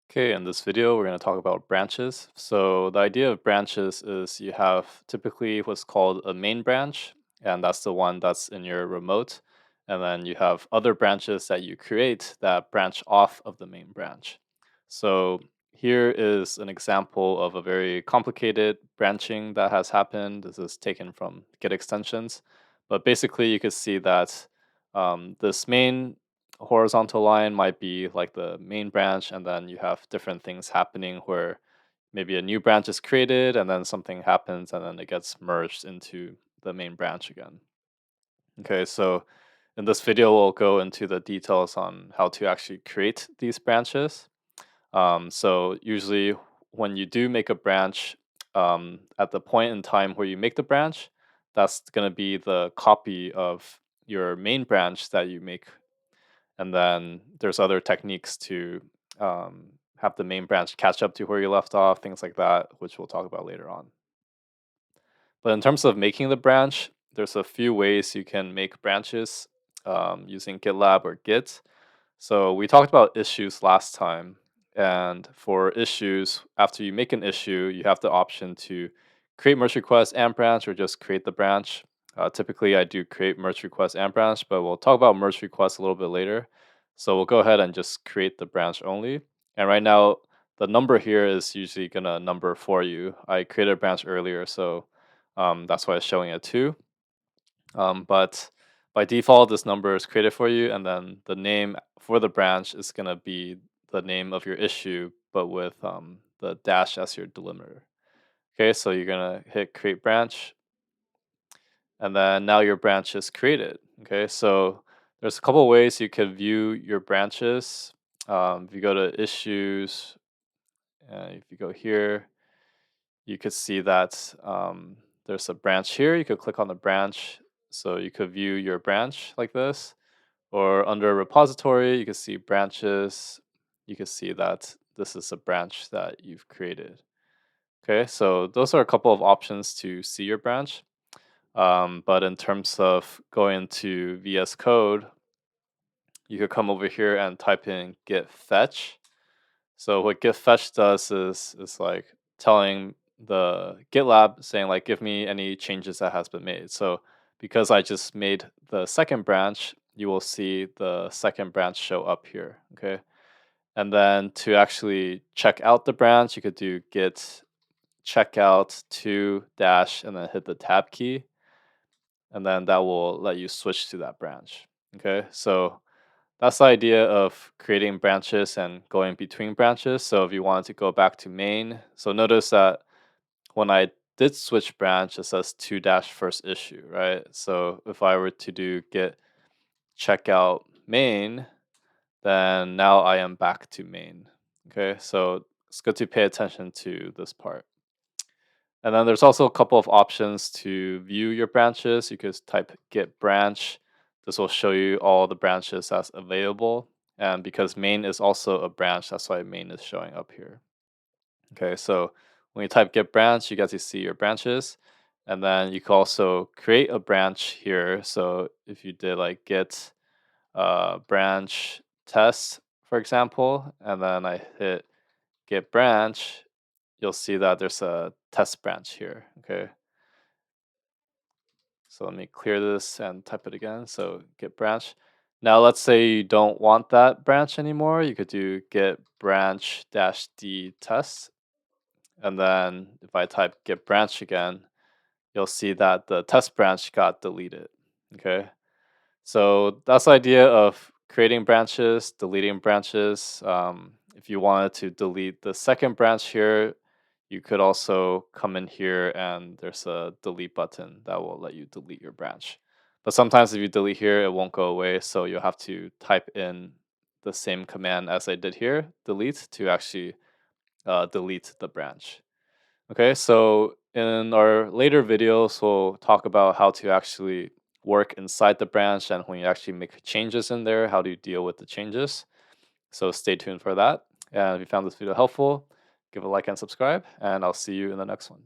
Okay, in this video, we're going to talk about branches. So the idea of branches is you have typically what's called a main branch, and that's the one that's in your remote. And then you have other branches that you create that branch off of the main branch. So here is an example of a very complicated branching that has happened. This is taken from Git extensions. But basically, you could see that this main horizontal line might be like the main branch, and then you have different things happening where maybe a new branch is created and then something happens and then it gets merged into the main branch again. Okay, so in this video, we'll go into the details on how to actually create these branches. So usually when you do make a branch, at the point in time where you make the branch, that's going to be the copy of your main branch that you make, and then there's other techniques to have the main branch catch up to where you left off, things like that, which we'll talk about later on. But in terms of making the branch, there's a few ways you can make branches using GitLab or Git. So we talked about issues last time. And for issues, after you make an issue, you have the option to create merge request and branch or just create the branch. Typically, I do create merge request and branch, but we'll talk about merge request a little bit later. So we'll go ahead and just create the branch only. And right now, the number here is usually going to number for you. I created a branch earlier, so that's why it's showing a 2. But by default, this number is created for you, and then the name for the branch is going to be the name of your issue, but with the dash as your delimiter. Okay, so you're going to hit create branch, and then now your branch is created. Okay, so there's a couple ways you could view your branches. If you go to issues, if you go here, you could see that there's a branch here. You could click on the branch, so you could view your branch like this. Or under repository, you can see branches. You can see that this is a branch that you've created. Okay, so those are a couple of options to see your branch. But in terms of going to VS Code, you could come over here and type in git fetch. So what git fetch does is like telling the GitLab saying like give me any changes that has been made. So because I just made the second branch, you will see the second branch show up here. Okay. And then to actually check out the branch, you could do git checkout to dash and then hit the tab key. And then that will let you switch to that branch. Okay. So that's the idea of creating branches and going between branches. So if you wanted to go back to main, so notice that when I did switch branch, it says to dash first issue, right? So if I were to do git checkout main, then now I am back to main. Okay, so it's good to pay attention to this part. And then there's also a couple of options to view your branches. You could type git branch. This will show you all the branches that's available. And because main is also a branch, that's why main is showing up here. Okay, so when you type git branch, you get to see your branches. And then you can also create a branch here. So if you did like git branch test, for example, and then I hit git branch, you'll see that there's a test branch here. Okay. So let me clear this and type it again. So git branch. Now let's say you don't want that branch anymore. You could do git branch dash d test. And then if I type git branch again, you'll see that the test branch got deleted. Okay. So that's the idea of creating branches, deleting branches. If you wanted to delete the second branch here, you could also come in here and there's a delete button that will let you delete your branch. But sometimes if you delete here, it won't go away. So you'll have to type in the same command as I did here, delete, to actually delete the branch. Okay, so in our later videos, we'll talk about how to actually work inside the branch and when you actually make changes in there, how do you deal with the changes. So stay tuned for that. And if you found this video helpful, give a like and subscribe, and I'll see you in the next one.